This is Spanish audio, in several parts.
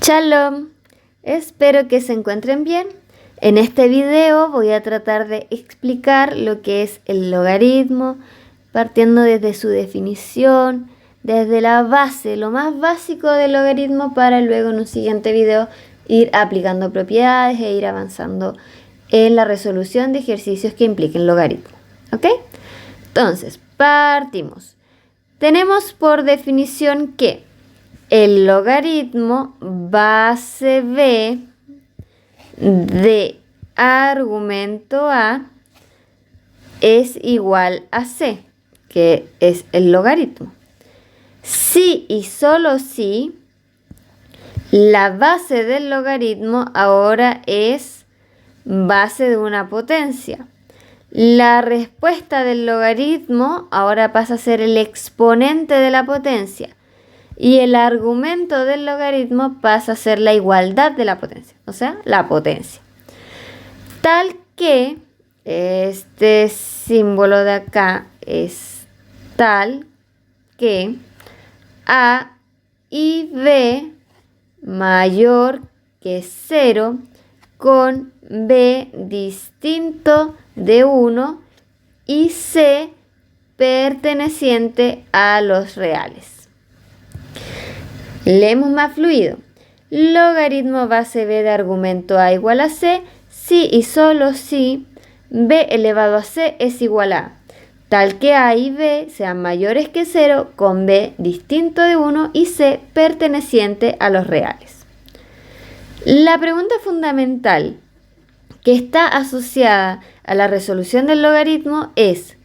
Shalom, espero que se encuentren bien. En este video voy a tratar de explicar lo que es el logaritmo, partiendo desde su definición, desde la base, lo más básico del logaritmo, para luego en un siguiente video ir aplicando propiedades e ir avanzando en la resolución de ejercicios que impliquen logaritmo. ¿Ok? Entonces, partimos. Tenemos por definición que el logaritmo base b de argumento a es igual a c, que es el logaritmo. Si y solo si la base del logaritmo ahora es base de una potencia. La respuesta del logaritmo ahora pasa a ser el exponente de la potencia. Y el argumento del logaritmo pasa a ser la igualdad de la potencia, o sea, la potencia. Tal que este símbolo de acá es tal que A y B mayor que 0 con B distinto de 1 y C perteneciente a los reales. Leemos más fluido. Logaritmo base b de argumento a igual a c, si y solo si b elevado a c es igual a, tal que a y b sean mayores que 0 con b distinto de 1 y c perteneciente a los reales. La pregunta fundamental que está asociada a la resolución del logaritmo es: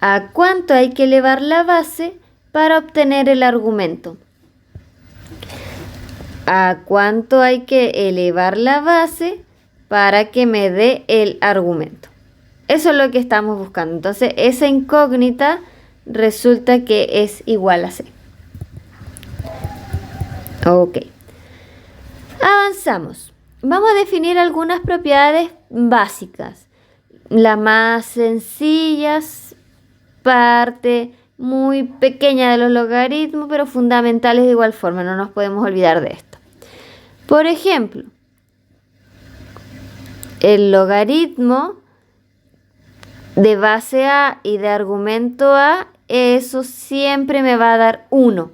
¿a cuánto hay que elevar la base para obtener el argumento? ¿A cuánto hay que elevar la base para que me dé el argumento? Eso es lo que estamos buscando. Entonces, esa incógnita resulta que es igual a c. Ok. Avanzamos. Vamos a definir algunas propiedades básicas. Las más sencillas, parte muy pequeña de los logaritmos, pero fundamentales de igual forma. No nos podemos olvidar de esto. Por ejemplo, el logaritmo de base a y de argumento a, eso siempre me va a dar 1.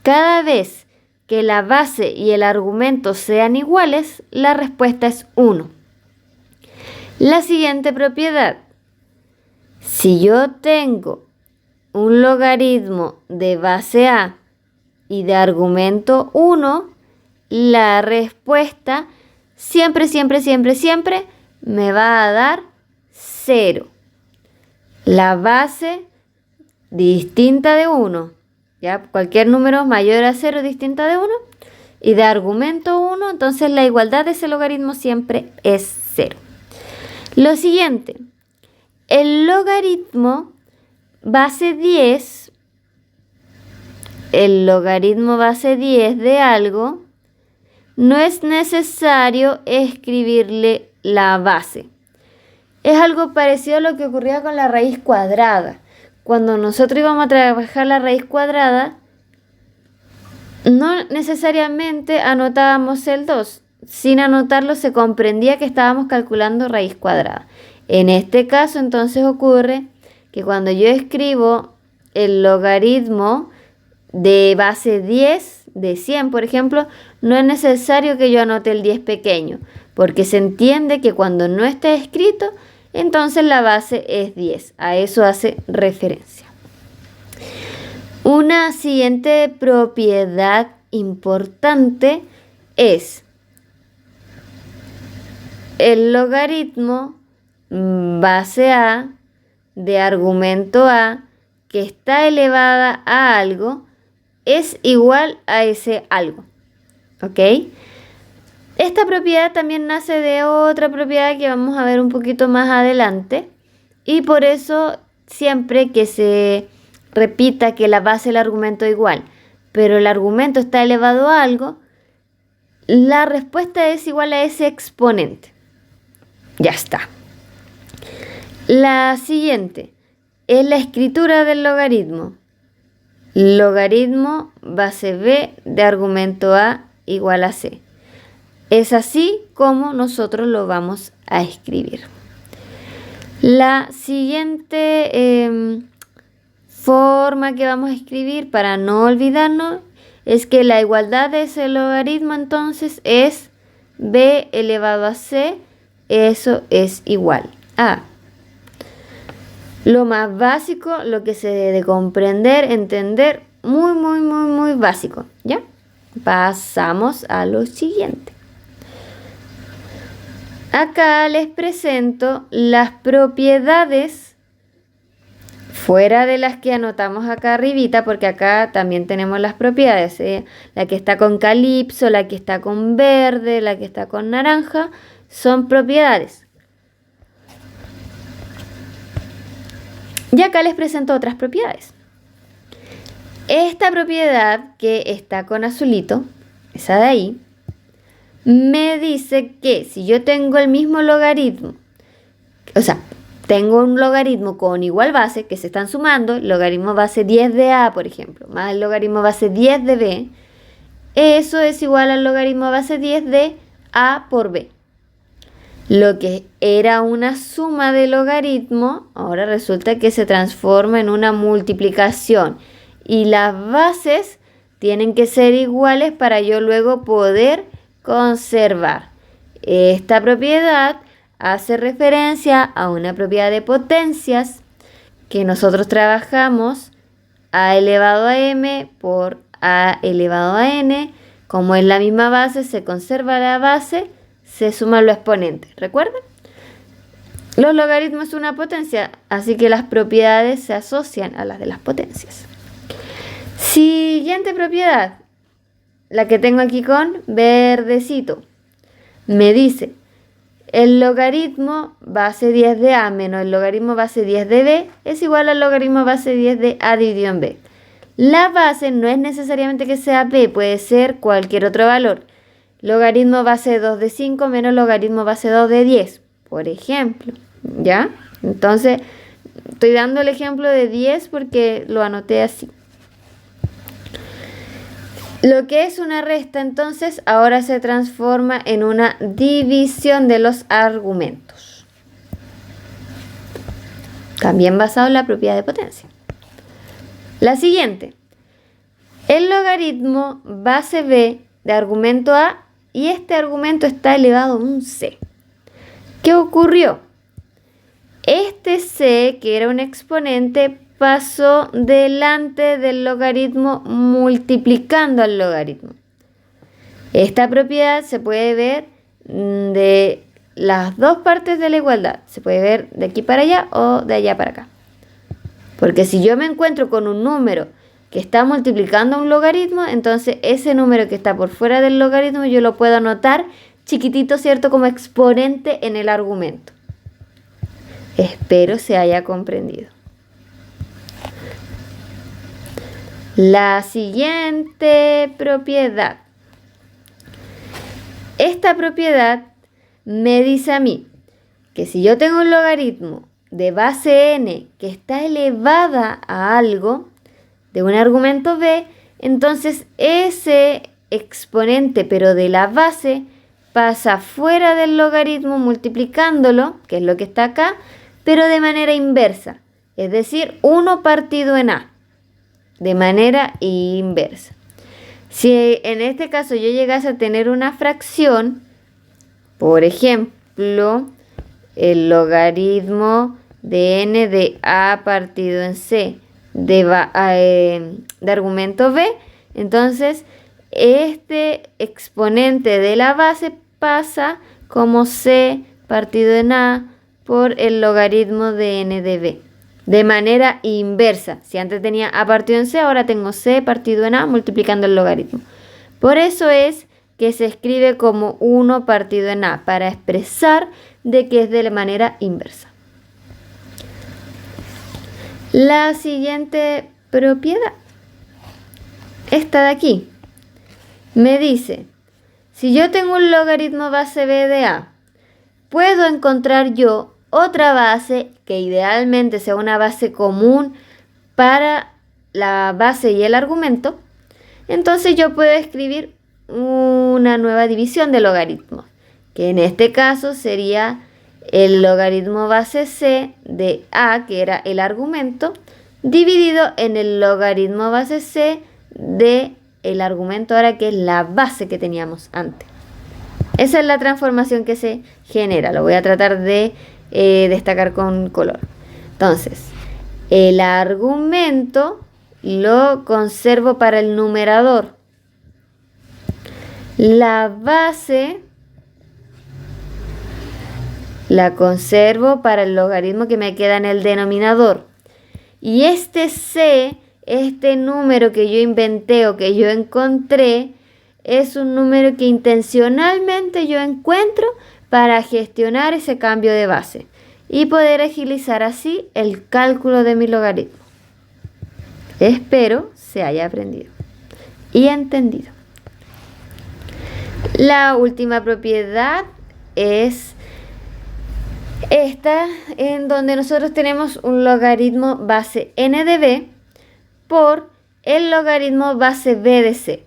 Cada vez que la base y el argumento sean iguales, la respuesta es 1. La siguiente propiedad: si yo tengo un logaritmo de base a y de argumento 1, la respuesta siempre me va a dar 0. La base distinta de 1, ¿ya? Cualquier número mayor a 0 distinta de 1, y de argumento 1, entonces la igualdad de ese logaritmo siempre es 0. Lo siguiente, el logaritmo base 10, de algo, no es necesario escribirle la base. Es algo parecido a lo que ocurría con la raíz cuadrada. Cuando nosotros íbamos a trabajar la raíz cuadrada, no necesariamente anotábamos el 2. Sin anotarlo se comprendía que estábamos calculando raíz cuadrada. En este caso entonces ocurre que cuando yo escribo el logaritmo de base 10, de 100, por ejemplo, no es necesario que yo anote el 10 pequeño, porque se entiende que cuando no está escrito, entonces la base es 10. A eso hace referencia. Una siguiente propiedad importante es el logaritmo base a de argumento a que está elevada a algo es igual a ese algo. ¿Ok? Esta propiedad también nace de otra propiedad que vamos a ver un poquito más adelante, y por eso siempre que se repita que la base del argumento es igual, pero el argumento está elevado a algo, la respuesta es igual a ese exponente. Ya está. La siguiente es la escritura del logaritmo. Logaritmo base b de argumento a igual a C. Es así como nosotros lo vamos a escribir. La siguiente forma que vamos a escribir para no olvidarnos es que la igualdad de ese logaritmo entonces es b elevado a c, eso es igual a. Lo más básico, lo que se debe comprender, entender, muy básico, ¿ya? Pasamos a lo siguiente. Acá les presento las propiedades fuera de las que anotamos acá arribita, porque acá también tenemos las propiedades, la que está con calipso, la que está con verde, la que está con naranja, son propiedades. Y acá les presento otras propiedades. Esta propiedad que está con azulito, esa de ahí, me dice que si yo tengo el mismo logaritmo, o sea, tengo un logaritmo con igual base que se están sumando, el logaritmo base 10 de A, por ejemplo, más el logaritmo base 10 de B, eso es igual al logaritmo base 10 de A por B. Lo que era una suma de logaritmo, ahora resulta que se transforma en una multiplicación. Y las bases tienen que ser iguales para yo luego poder conservar. Esta propiedad hace referencia a una propiedad de potencias que nosotros trabajamos a elevado a m por a elevado a n. Como es la misma base, se conserva la base, se suman los exponentes. ¿Recuerdan? Los logaritmos son una potencia, así que las propiedades se asocian a las de las potencias. Siguiente propiedad, la que tengo aquí con verdecito. Me dice, el logaritmo base 10 de A menos el logaritmo base 10 de B es igual al logaritmo base 10 de A dividido en B. La base no es necesariamente que sea B, puede ser cualquier otro valor. Logaritmo base 2 de 5 menos logaritmo base 2 de 10, por ejemplo. ¿Ya? Entonces, estoy dando el ejemplo de 10 porque lo anoté así. Lo que es una resta, entonces, ahora se transforma en una división de los argumentos. También basado en la propiedad de potencia. La siguiente. El logaritmo base b de argumento a y este argumento está elevado a un c. ¿Qué ocurrió? Este c, que era un exponente, pasó delante del logaritmo multiplicando al logaritmo. Esta propiedad se puede ver de las dos partes de la igualdad. Se puede ver de aquí para allá o de allá para acá. Porque si yo me encuentro con un número que está multiplicando un logaritmo, entonces ese número que está por fuera del logaritmo yo lo puedo anotar chiquitito, ¿cierto? Como exponente en el argumento. Espero se haya comprendido. La siguiente propiedad. Esta propiedad me dice a mí que si yo tengo un logaritmo de base n que está elevada a algo de un argumento b, entonces ese exponente, pero de la base, pasa fuera del logaritmo multiplicándolo, que es lo que está acá, pero de manera inversa, es decir, 1 partido en a. De manera inversa. Si en este caso yo llegase a tener una fracción, por ejemplo, el logaritmo de n de a partido en c de argumento b, entonces este exponente de la base pasa como c partido en a por el logaritmo de n de b. De manera inversa. Si antes tenía a partido en c, ahora tengo c partido en a multiplicando el logaritmo. Por eso es que se escribe como 1 partido en a, para expresar de que es de la manera inversa. La siguiente propiedad, esta de aquí, me dice, si yo tengo un logaritmo base b de a, puedo encontrar yo otra base que idealmente sea una base común para la base y el argumento. Entonces yo puedo escribir una nueva división de logaritmos, que en este caso sería el logaritmo base c de a, que era el argumento, dividido en el logaritmo base c de el argumento ahora, que es la base que teníamos antes. Esa es la transformación que se genera. Lo voy a tratar de destacar con color. Entonces, el argumento lo conservo para el numerador. La base la conservo para el logaritmo que me queda en el denominador. Y este c, este número que yo inventé o que yo encontré, es un número que intencionalmente yo encuentro para gestionar ese cambio de base y poder agilizar así el cálculo de mi logaritmo. Espero se haya aprendido y entendido. La última propiedad es esta, en donde nosotros tenemos un logaritmo base n de b por el logaritmo base b de c.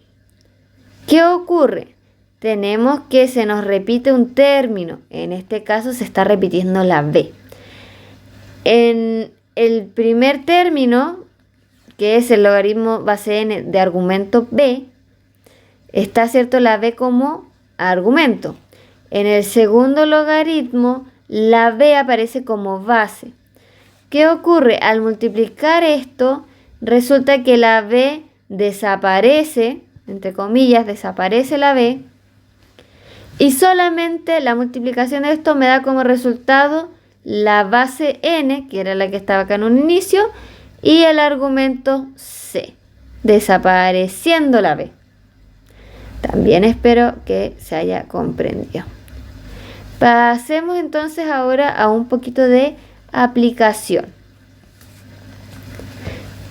¿Qué ocurre? Tenemos que se nos repite un término. En este caso se está repitiendo la b. En el primer término, que es el logaritmo base n de argumento b, está, ¿cierto?, la b como argumento. En el segundo logaritmo, la b aparece como base. ¿Qué ocurre? Al multiplicar esto, resulta que la b desaparece, entre comillas, desaparece la b, y solamente la multiplicación de esto me da como resultado la base n, que era la que estaba acá en un inicio, y el argumento c, desapareciendo la b. También espero que se haya comprendido. Pasemos entonces ahora a un poquito de aplicación.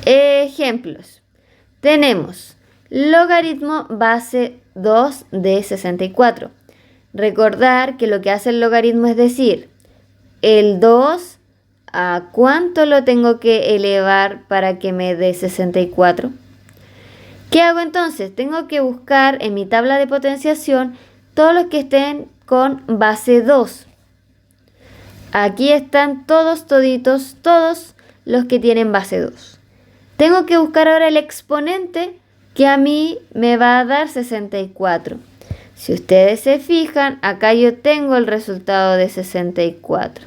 Ejemplos. Tenemos logaritmo base 2 de 64. Recordar que lo que hace el logaritmo es decir, el 2, ¿a cuánto lo tengo que elevar para que me dé 64? ¿Qué hago entonces? Tengo que buscar en mi tabla de potenciación todos los que estén con base 2. Aquí están todos los que tienen base 2. Tengo que buscar ahora el exponente que a mí me va a dar 64. Si ustedes se fijan, acá yo tengo el resultado de 64.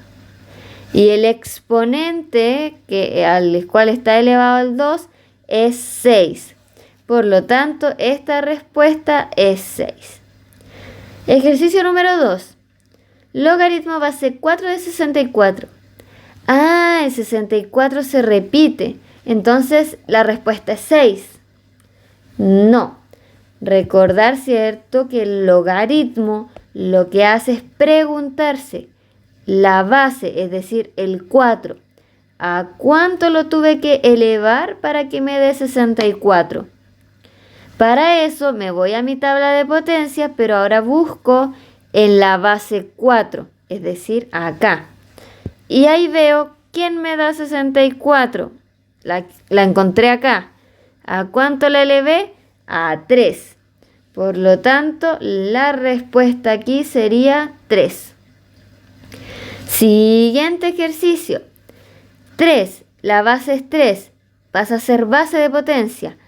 Y el exponente al cual está elevado el 2 es 6. Por lo tanto, esta respuesta es 6. Ejercicio número 2. Logaritmo base 4 de 64. Ah, el 64 se repite. Entonces, la respuesta es 6. No. Recordar, ¿cierto?, que el logaritmo lo que hace es preguntarse la base, es decir, el 4. ¿A cuánto lo tuve que elevar para que me dé 64? Para eso me voy a mi tabla de potencias, pero ahora busco en la base 4, es decir, acá. Y ahí veo quién me da 64. La encontré acá. ¿A cuánto la elevé? A 3. Por lo tanto, la respuesta aquí sería 3. Siguiente ejercicio. 3. La base es 3. Pasa a ser base de potencia.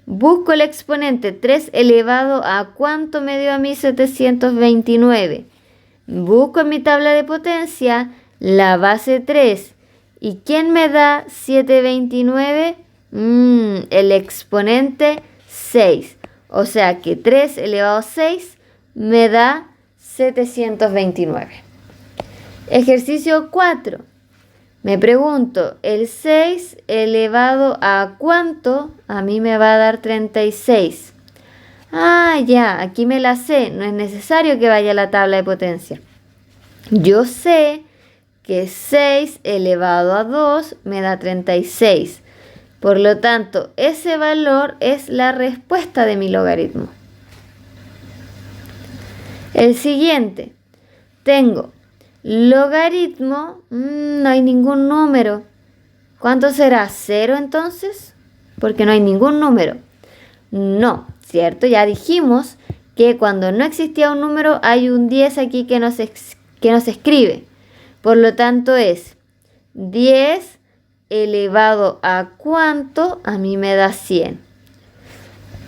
Busco el exponente 3 elevado a ¿cuánto me dio a mí 729? Busco en mi tabla de potencia la base 3. ¿Y quién me da 729? El exponente 6. O sea que 3 elevado a 6 me da 729. Ejercicio 4. Me pregunto, ¿el 6 elevado a cuánto? A mí me va a dar 36. Ah, ya, aquí me la sé. No es necesario que vaya a la tabla de potencia. Yo sé que 6 elevado a 2 me da 36. Por lo tanto, ese valor es la respuesta de mi logaritmo. El siguiente. Tengo logaritmo, no hay ningún número. ¿Cuánto será? ¿0 entonces? Porque no hay ningún número. No, ¿cierto? Ya dijimos que cuando no existía un número hay un 10 aquí que no se escribe. Por lo tanto es 10 elevado a ¿cuánto? A mí me da 100.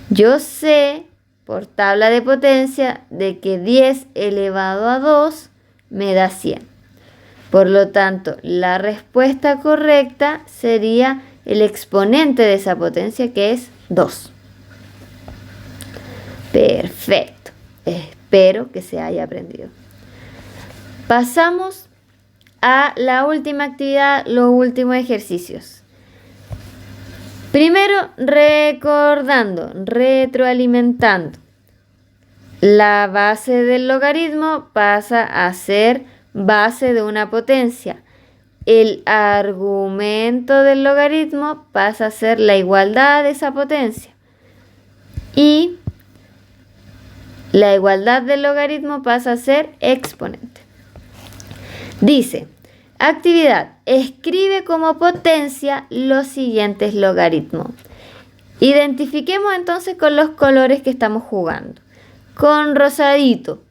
Yo sé por tabla de potencia de que 10 elevado a 2 me da 100. Por lo tanto, la respuesta correcta sería el exponente de esa potencia, que es 2. Perfecto. Espero que se haya aprendido. Pasamos a la última actividad, los últimos ejercicios. Primero, recordando, retroalimentando. La base del logaritmo pasa a ser base de una potencia. El argumento del logaritmo pasa a ser la igualdad de esa potencia. Y la igualdad del logaritmo pasa a ser exponente. Dice, actividad, escribe como potencia los siguientes logaritmos. Identifiquemos entonces con los colores que estamos jugando. Con rosadito,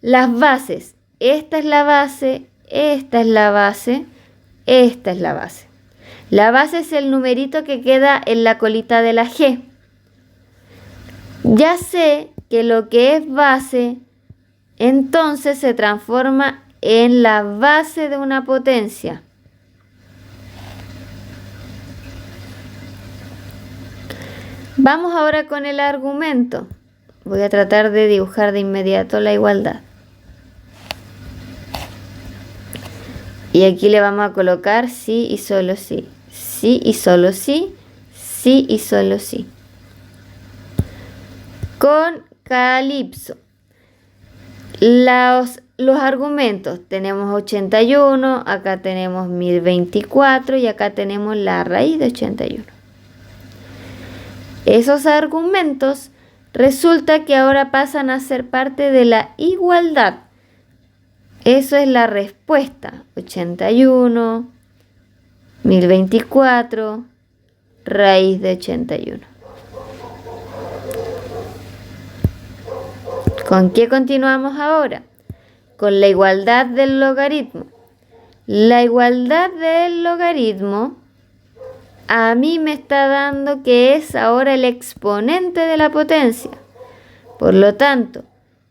las bases. Esta es la base, esta es la base, esta es la base. La base es el numerito que queda en la colita de la G. Ya sé que lo que es base, entonces se transforma en la base de una potencia. Vamos ahora con el argumento. Voy a tratar de dibujar de inmediato la igualdad. Y aquí le vamos a colocar sí y solo sí. Sí y solo sí. Sí y solo sí. Con calipso. Los argumentos. Tenemos 81, acá tenemos 1024 y acá tenemos la raíz de 81. Esos argumentos resulta que ahora pasan a ser parte de la igualdad. Eso es la respuesta. 81, 1024, raíz de 81. ¿Con qué continuamos ahora? Con la igualdad del logaritmo. La igualdad del logaritmo a mí me está dando que es ahora el exponente de la potencia. Por lo tanto,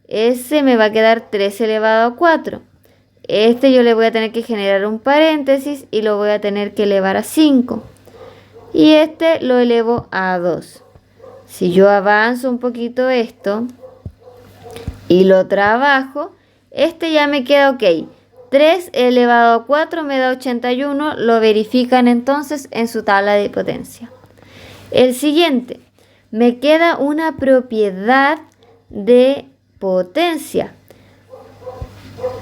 ese me va a quedar 3 elevado a 4. Este yo le voy a tener que generar un paréntesis y lo voy a tener que elevar a 5. Y este lo elevo a 2. Si yo avanzo un poquito esto y lo trabajo, este ya me queda ok. 3 elevado a 4 me da 81. Lo verifican entonces en su tabla de potencia. El siguiente, me queda una propiedad de potencia.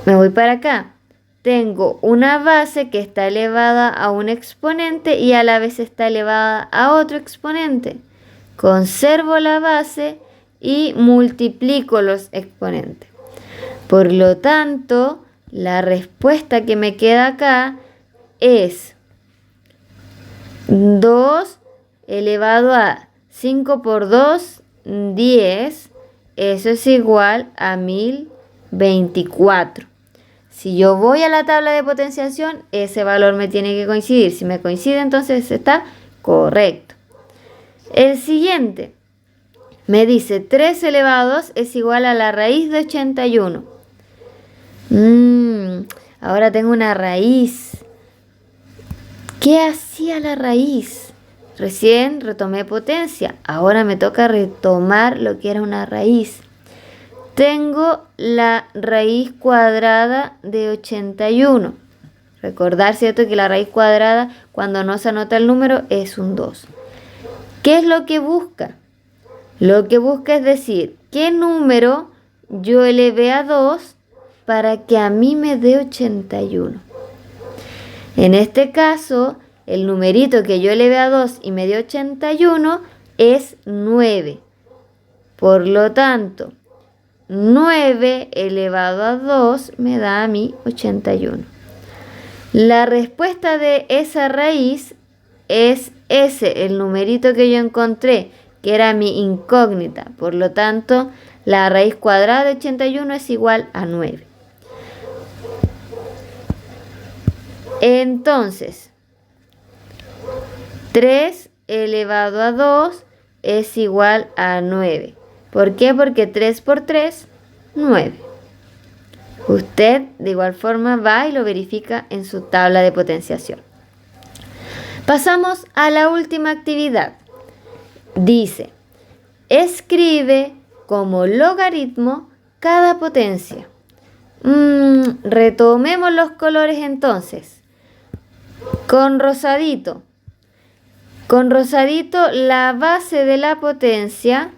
Me voy para acá. Tengo una base que está elevada a un exponente y a la vez está elevada a otro exponente. Conservo la base y multiplico los exponentes. Por lo tanto, la respuesta que me queda acá es 2 elevado a 5 por 2, 10. Eso es igual a 1024. Si yo voy a la tabla de potenciación, ese valor me tiene que coincidir. Si me coincide, entonces está correcto. El siguiente me dice 3 elevado a 2 es igual a la raíz de 81. Ahora tengo una raíz. ¿Qué hacía la raíz? Recién retomé potencia. Ahora me toca retomar lo que era una raíz. Tengo la raíz cuadrada de 81. Recordar, ¿cierto?, que la raíz cuadrada, cuando no se anota el número, es un 2. ¿Qué es lo que busca? Lo que busca es decir, ¿qué número yo elevé a 2 para que a mí me dé 81? En este caso, el numerito que yo elevé a 2 y me dio 81 es 9. Por lo tanto, 9 elevado a 2 me da a mí 81. La respuesta de esa raíz es ese, el numerito que yo encontré, que era mi incógnita. Por lo tanto, la raíz cuadrada de 81 es igual a 9. Entonces, 3 elevado a 2 es igual a 9. ¿Por qué? Porque 3 por 3, 9. Usted de igual forma va y lo verifica en su tabla de potenciación. Pasamos a la última actividad. Dice, escribe como logaritmo cada potencia. Retomemos los colores entonces. Con rosadito. Con rosadito la base de la potencia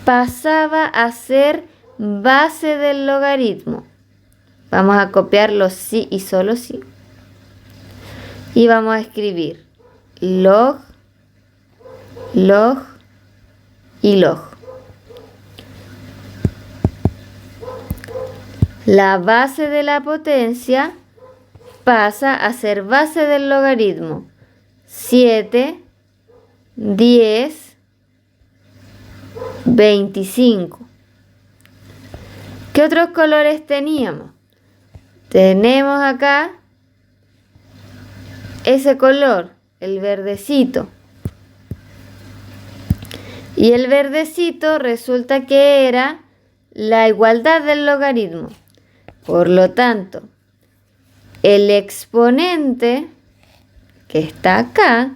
pasaba a ser base del logaritmo. Vamos a copiar los sí y solo sí. Y vamos a escribir log, log y log. La base de la potencia pasa a ser base del logaritmo. 7, 10, 25. ¿Qué otros colores teníamos? Tenemos acá ese color, el verdecito. Y el verdecito resulta que era la igualdad del logaritmo. Por lo tanto, el exponente que está acá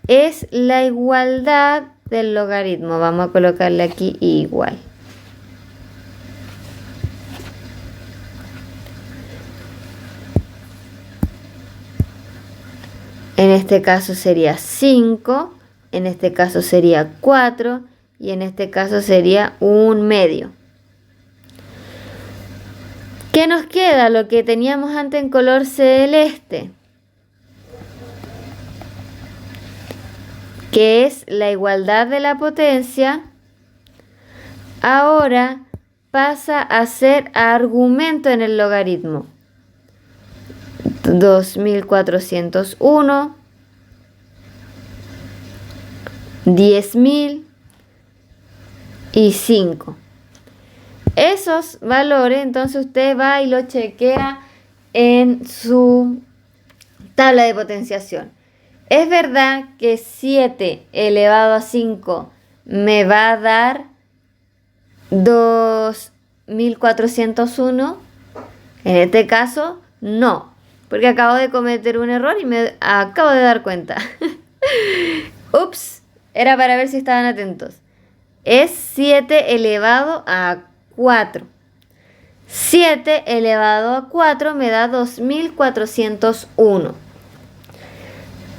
es la igualdad del logaritmo. Vamos a colocarle aquí igual. En este caso sería 5, en este caso sería 4 y en este caso sería 1/2. ¿Qué nos queda? Lo que teníamos antes en color celeste, que es la igualdad de la potencia, ahora pasa a ser argumento en el logaritmo. 2401, 10.000 y 5. Esos valores, entonces usted va y lo chequea en su tabla de potenciación. Es verdad que 7 elevado a 5 me va a dar 2401. En este caso, no, porque acabo de cometer un error y me acabo de dar cuenta. Ups, era para ver si estaban atentos. Es 7 elevado a 4. 7 elevado a 4 me da 2401.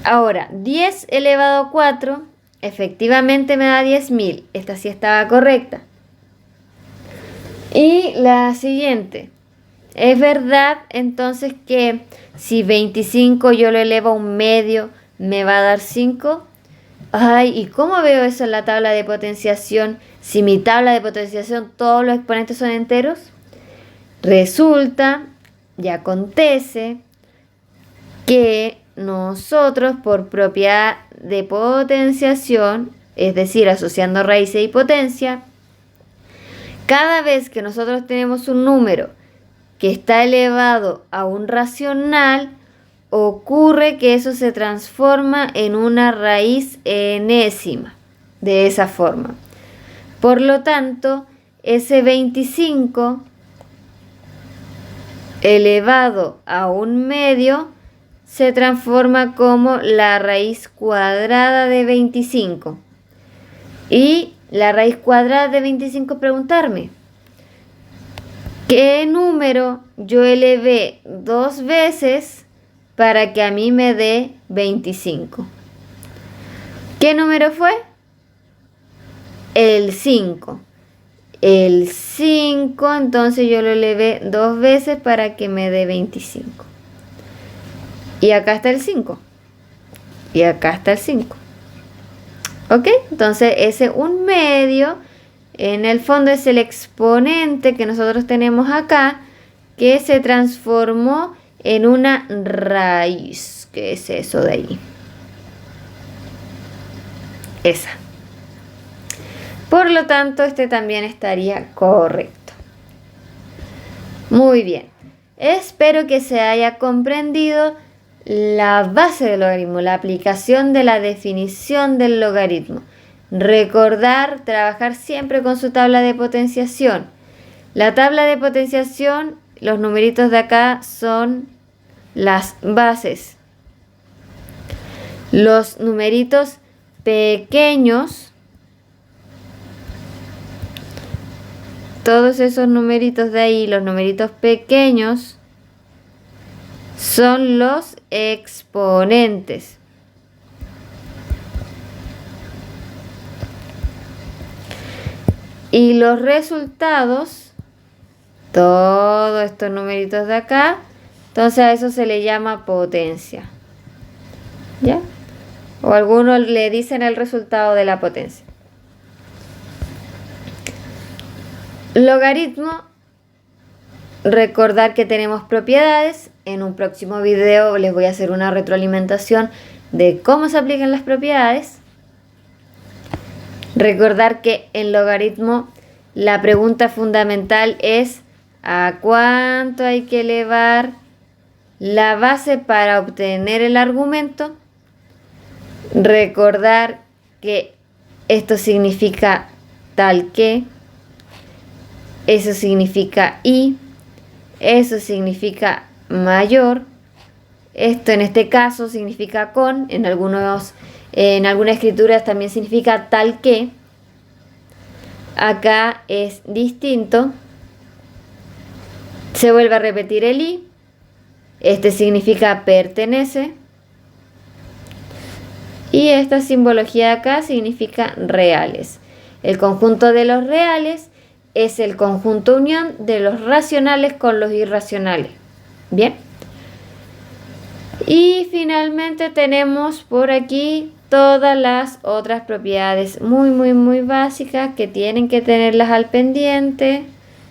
Ahora, 10 elevado a 4 efectivamente me da 10.000. Esta sí estaba correcta. Y la siguiente. Es verdad entonces que si 25 yo lo elevo a 1/2 me va a dar 5. Ay, ¿y cómo veo eso en la tabla de potenciación? Si mi tabla de potenciación todos los exponentes son enteros. Resulta y acontece que nosotros por propiedad de potenciación, es decir, asociando raíces y potencia, cada vez que nosotros tenemos un número que está elevado a un racional, ocurre que eso se transforma en una raíz enésima, de esa forma. Por lo tanto, ese 25 elevado a 1/2 se transforma como la raíz cuadrada de 25. Y la raíz cuadrada de 25, preguntarme, ¿qué número yo elevé 2 veces para que a mí me dé 25? ¿Qué número fue? El 5. El 5, entonces yo lo elevé 2 veces para que me dé 25. Y acá está el 5. Y acá está el 5. ¿Ok? Entonces ese 1/2 en el fondo es el exponente que nosotros tenemos acá, que se transformó en una raíz. ¿Qué es eso de ahí? Esa. Por lo tanto, este también estaría correcto. Muy bien. Espero que se haya comprendido la base del logaritmo, la aplicación de la definición del logaritmo. Recordar, trabajar siempre con su tabla de potenciación. La tabla de potenciación, los numeritos de acá son las bases. Los numeritos pequeños, todos esos numeritos de ahí, los numeritos pequeños, son los exponentes. Y los resultados, todos estos numeritos de acá, entonces a eso se le llama potencia. ¿Ya? O algunos le dicen el resultado de la potencia. Logaritmo. Recordar que tenemos propiedades. En un próximo video les voy a hacer una retroalimentación de cómo se aplican las propiedades. Recordar que en logaritmo la pregunta fundamental es ¿a cuánto hay que elevar la base para obtener el argumento? Recordar que esto significa tal que, eso significa y, eso significa mayor, esto en este caso significa con, en algunas escrituras también significa tal que, acá es distinto, se vuelve a repetir el y, este significa pertenece, y esta simbología de acá significa reales. El conjunto de los reales es el conjunto unión de los racionales con los irracionales. Bien. Y finalmente tenemos por aquí todas las otras propiedades muy básicas que tienen que tenerlas al pendiente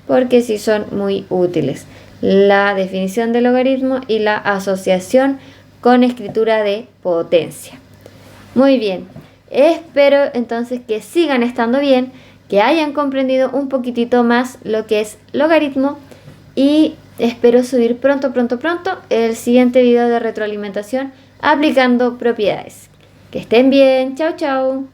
porque sí son muy útiles. La definición del logaritmo y la asociación con escritura de potencia. Muy bien, espero entonces que sigan estando bien, que hayan comprendido un poquitito más lo que es logaritmo y espero subir pronto el siguiente video de retroalimentación aplicando propiedades. Que estén bien, chao.